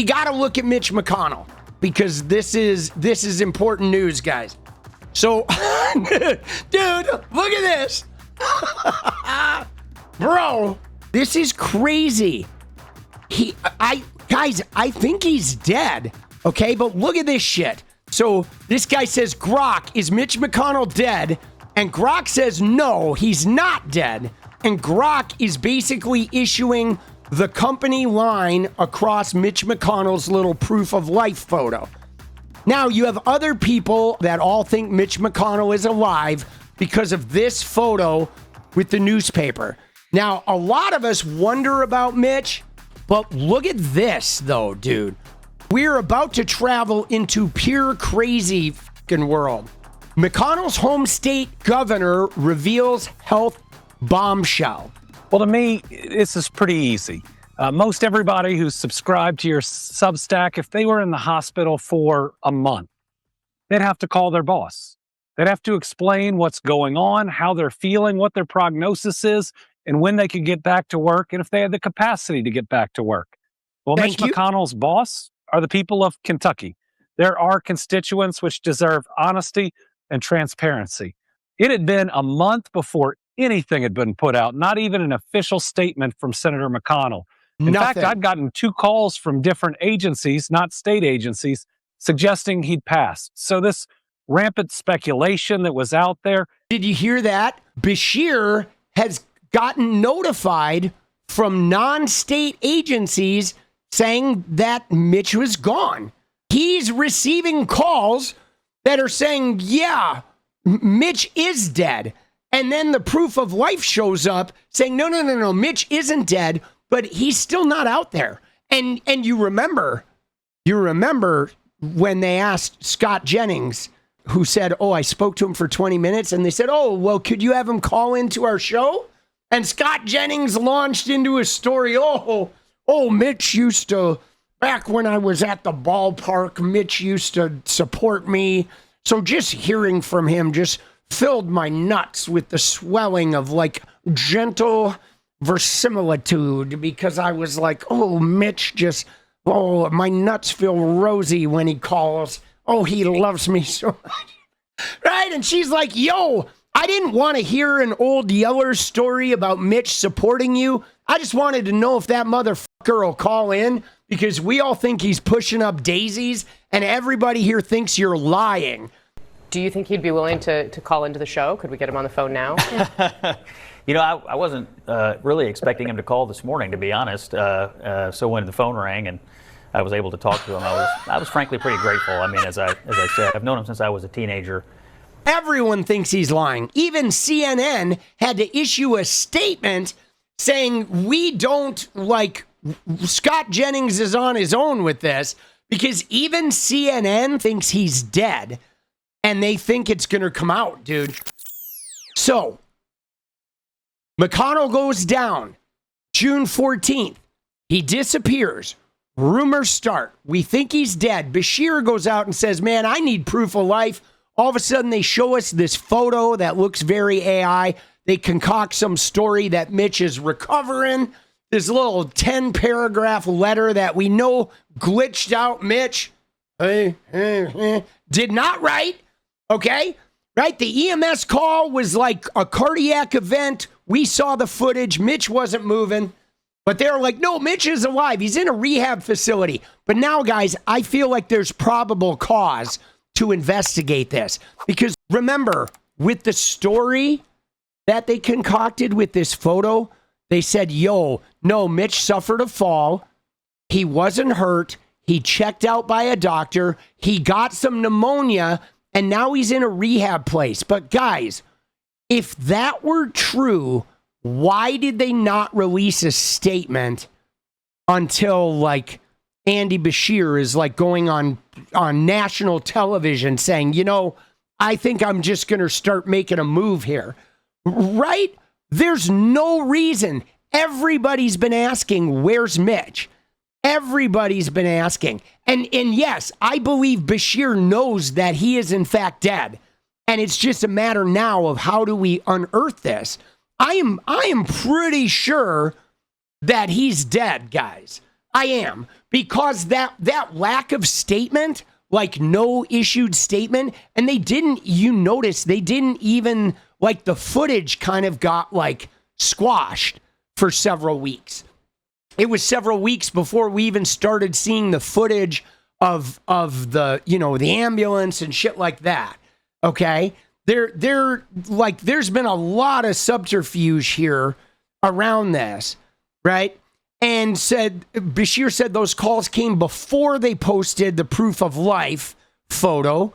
You got to look at Mitch McConnell because this is important news, guys. So, dude, look at this. Bro, this is crazy. Guys, I think he's dead. Okay, but look at this shit. So this guy says, Grok, is Mitch McConnell dead? And Grok says, no, he's not dead. And Grok is basically issuing the company line across Mitch McConnell's little proof of life photo. Now, you have other people that all think Mitch McConnell is alive because of this photo with the newspaper. Now, a lot of us wonder about Mitch, but look at this, though, dude. We're about to travel into pure crazy fucking world. McConnell's home state governor reveals health bombshell. Well, to me, this is pretty easy. Most everybody who's subscribed to your Substack, if they were in the hospital for a month, they'd have to call their boss. They'd have to explain what's going on, how they're feeling, what their prognosis is, and when they could get back to work, and if they had the capacity to get back to work. Well, Mitch McConnell's boss are the people of Kentucky. There are constituents which deserve honesty and transparency. It had been a month before anything had been put out, not even an official statement from Senator McConnell. In fact, I'd gotten 2 calls from different agencies, not state agencies, suggesting he'd passed. So this rampant speculation that was out there. Did you hear that? Beshear has gotten notified from non-state agencies saying that Mitch was gone. He's receiving calls that are saying, yeah, Mitch is dead. And then the proof of life shows up saying, no, Mitch isn't dead, but he's still not out there. And you remember when they asked Scott Jennings, who said, oh, I spoke to him for 20 minutes. And they said, oh, well, could you have him call into our show? And Scott Jennings launched into a story. Oh, Mitch used to, back when I was at the ballpark, Mitch used to support me. So just hearing from him just filled my nuts with the swelling of like gentle verisimilitude, because I was like, oh, Mitch just, oh, my nuts feel rosy when he calls. Oh, he loves me so much. Right? And she's like, yo, I didn't want to hear an old Yeller story about Mitch supporting you. I just wanted to know if that motherfucker will call in, because we all think he's pushing up daisies and everybody here thinks you're lying. Do you think he'd be willing to call into the show? Could we get him on the phone now? You know, I wasn't really expecting him to call this morning, to be honest. So when the phone rang and I was able to talk to him, I was frankly pretty grateful. I mean, as I said, I've known him since I was a teenager. Everyone thinks he's lying. Even CNN had to issue a statement saying we don't, like, Scott Jennings is on his own with this, because even CNN thinks he's dead and they think it's going to come out, dude. So McConnell goes down June 14th. He disappears. Rumors start. We think he's dead. Beshear goes out and says, man, I need proof of life. All of a sudden, they show us this photo that looks very AI. They concoct some story that Mitch is recovering. This little 10-paragraph letter that we know glitched out Mitch did not write. Okay? Right? The EMS call was like a cardiac event. We saw the footage. Mitch wasn't moving. But they're like, no, Mitch is alive. He's in a rehab facility. But now, guys, I feel like there's probable cause to investigate this. Because remember, with the story that they concocted with this photo, they said, yo, no, Mitch suffered a fall. He wasn't hurt. He checked out by a doctor. He got some pneumonia, and now he's in a rehab place. But guys, if that were true, why did they not release a statement until, like, Andy Beshear is like going on national television saying, you know, I think I'm just going to start making a move here, right? There's no reason. Everybody's been asking, where's Mitch? Everybody's been asking. And yes, I believe Beshear knows that he is in fact dead. And it's just a matter now of how do we unearth this? I am pretty sure that he's dead, guys. I am. because that lack of statement, like no issued statement, and they didn't, you notice, they didn't even, like the footage kind of got like squashed for several weeks. It was several weeks before we even started seeing the footage of the, you know, the ambulance and shit like that. Okay. They're like, there's been a lot of subterfuge here around this, right? And Beshear said those calls came before they posted the proof of life photo.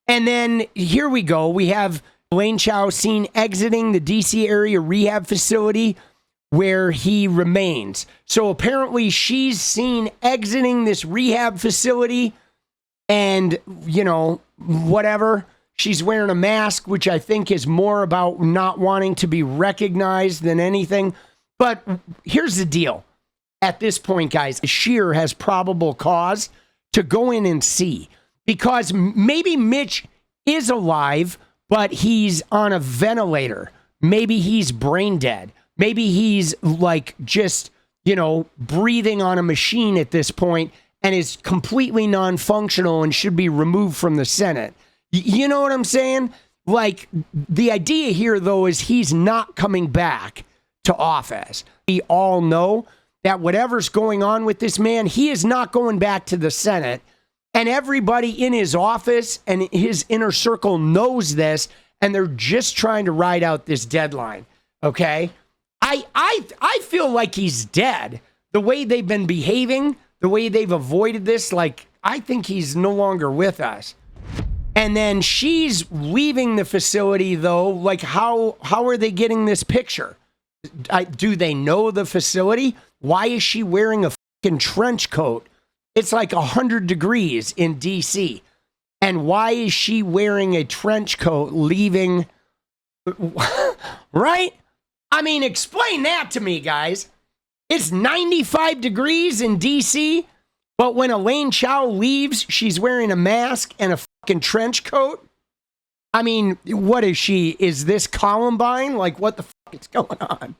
And then here we go. We have Elaine Chao seen exiting the DC area rehab facility where he remains. So apparently she's seen exiting this rehab facility and, you know, whatever. She's wearing a mask, which I think is more about not wanting to be recognized than anything. But here's the deal. At this point, guys, Beshear has probable cause to go in and see, because maybe Mitch is alive, but he's on a ventilator. Maybe he's brain dead. Maybe he's like just, you know, breathing on a machine at this point and is completely non-functional and should be removed from the Senate. You know what I'm saying? Like, the idea here, though, is he's not coming back to office. We all know that whatever's going on with this man, he is not going back to the Senate. And everybody in his office and his inner circle knows this, and they're just trying to ride out this deadline. Okay? I feel like he's dead. The way they've been behaving, the way they've avoided this, like, I think he's no longer with us. And then she's leaving the facility, though. Like, how are they getting this picture? Do they know the facility? Why is she wearing a fucking trench coat? It's like 100 degrees in DC. And why is she wearing a trench coat leaving? Right? I mean, explain that to me, guys. It's 95 degrees in DC, but when Elaine Chao leaves, she's wearing a mask and a fucking trench coat. I mean, what is she? Is this Columbine? Like, what the fuck is going on,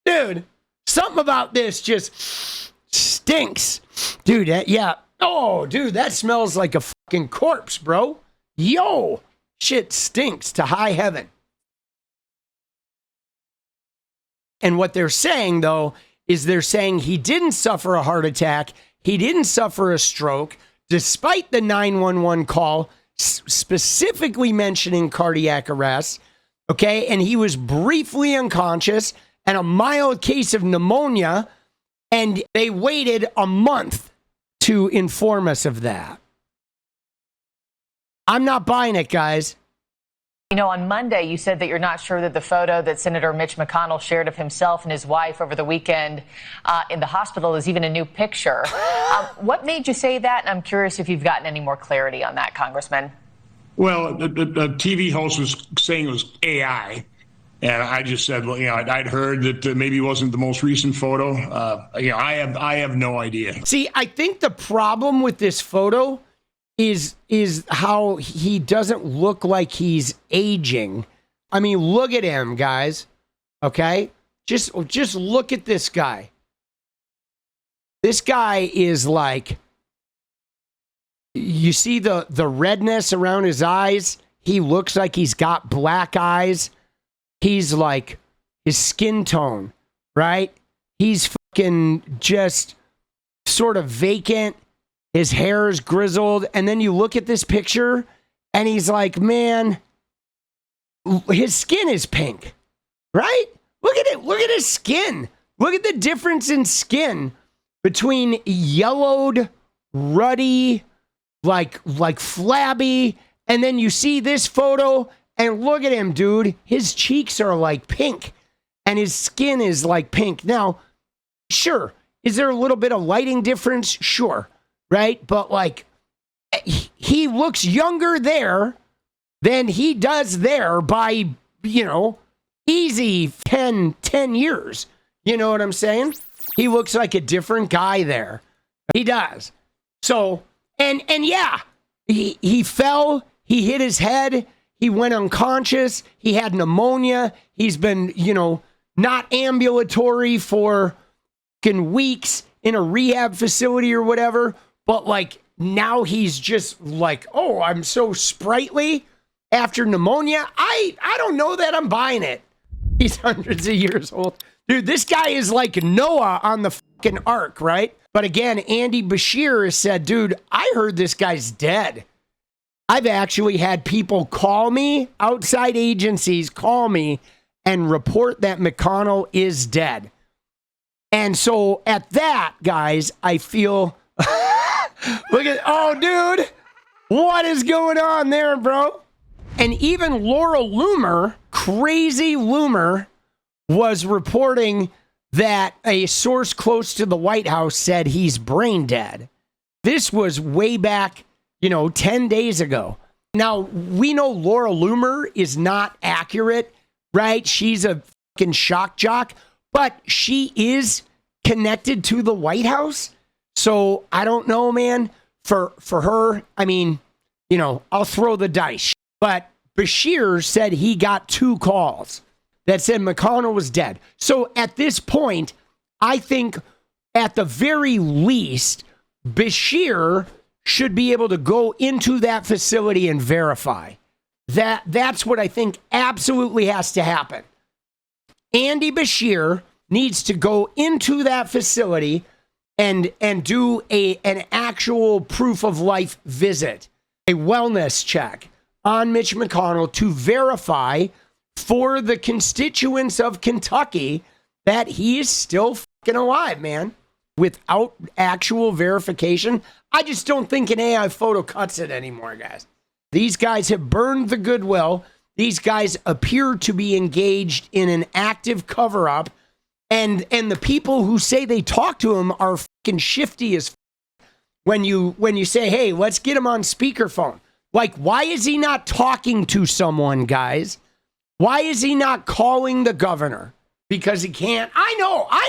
dude? Something about this just stinks, dude. Yeah. Oh, dude, that smells like a fucking corpse, bro. Yo, shit stinks to high heaven. And what they're saying, though, is they're saying he didn't suffer a heart attack. He didn't suffer a stroke, despite the 911 call specifically mentioning cardiac arrest. Okay. And he was briefly unconscious and a mild case of pneumonia. And they waited a month to inform us of that. I'm not buying it, guys. You know, on Monday, you said that you're not sure that the photo that Senator Mitch McConnell shared of himself and his wife over the weekend in the hospital is even a new picture. What made you say that? And I'm curious if you've gotten any more clarity on that, Congressman. Well, the TV host was saying it was AI. And I just said, well, you know, I'd heard that maybe it wasn't the most recent photo. You know, I have no idea. See, I think the problem with this photo is how he doesn't look like he's aging. I mean, look at him, guys. Okay? Just look at this guy. This guy is like, you see the redness around his eyes? He looks like he's got black eyes. He's like, his skin tone, right? He's fucking just sort of vacant. His hair is grizzled. And then you look at this picture and he's like, man, his skin is pink, right? Look at it. Look at his skin. Look at the difference in skin between yellowed, ruddy, like flabby. And then you see this photo and look at him, dude. His cheeks are like pink and his skin is like pink. Now, sure. Is there a little bit of lighting difference? Sure. Right? But like, he looks younger there than he does there by, you know, easy 10 years. You know what I'm saying? He looks like a different guy there. He does. So, and yeah, he fell, he hit his head, he went unconscious, he had pneumonia, he's been, you know, not ambulatory for weeks. in a rehab facility or whatever, but like now he's just like, oh, I'm so sprightly after pneumonia. I don't know that I'm buying it. He's hundreds of years old. Dude, this guy is like Noah on the fucking ark, right? But again, Andy Beshear has said, dude, I heard this guy's dead. I've actually had people call me, outside agencies call me and report that McConnell is dead. And so at that, guys, I feel, look at, oh, dude, what is going on there, bro? And even Laura Loomer, crazy Loomer, was reporting that a source close to the White House said he's brain dead. This was way back, 10 days ago. Now, we know Laura Loomer is not accurate, right? She's a fucking shock jock, but she is connected to the White House. So I don't know, man. For her, I mean, I'll throw the dice. But Beshear said he got 2 calls that said McConnell was dead. So at this point, I think at the very least, Beshear should be able to go into that facility and verify. That's what I think absolutely has to happen. Andy Beshear needs to go into that facility and do an actual proof of life visit, a wellness check on Mitch McConnell to verify for the constituents of Kentucky that he is still fucking alive, man. Without actual verification, I just don't think an AI photo cuts it anymore, guys. These guys have burned the goodwill. These guys appear to be engaged in an active cover-up. And the people who say they talk to him are fucking shifty as when you say, hey, let's get him on speakerphone. Like, why is he not talking to someone, guys? Why is he not calling the governor? Because he can't. I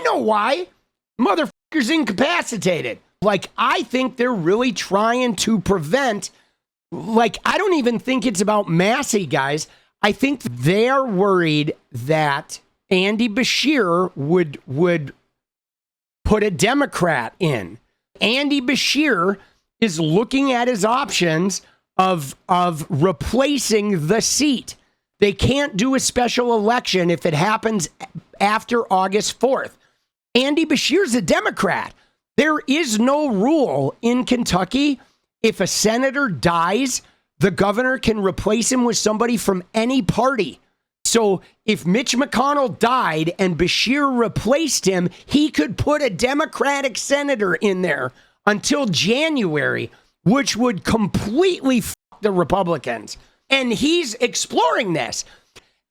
know why. Motherfucker's incapacitated. Like, I think they're really trying to prevent, like, I don't even think it's about 𝗙ecie, guys. I think they're worried that Andy Beshear would put a Democrat in. Andy Beshear is looking at his options of replacing the seat. They can't do a special election if it happens after August 4th. Andy Beshear's a Democrat. There is no rule in Kentucky. If a senator dies, the governor can replace him with somebody from any party. So if Mitch McConnell died and Beshear replaced him, he could put a Democratic senator in there until January, which would completely f the Republicans. And he's exploring this.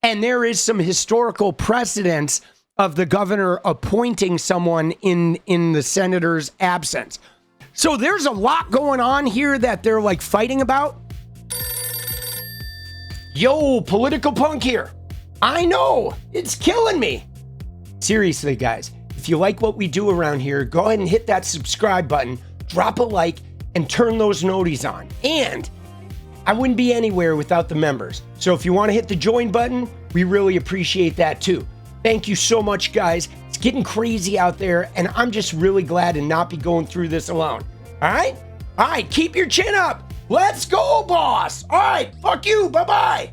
And there is some historical precedence of the governor appointing someone in the senator's absence. So there's a lot going on here that they're like fighting about. Yo, political punk here. I know, it's killing me. Seriously, guys, if you like what we do around here, go ahead and hit that subscribe button, drop a like, and turn those noties on. And I wouldn't be anywhere without the members. So if you want to hit the join button, we really appreciate that too. Thank you so much, guys. It's getting crazy out there, and I'm just really glad to not be going through this alone. All right? All right, keep your chin up. Let's go, boss. All right, fuck you. Bye-bye.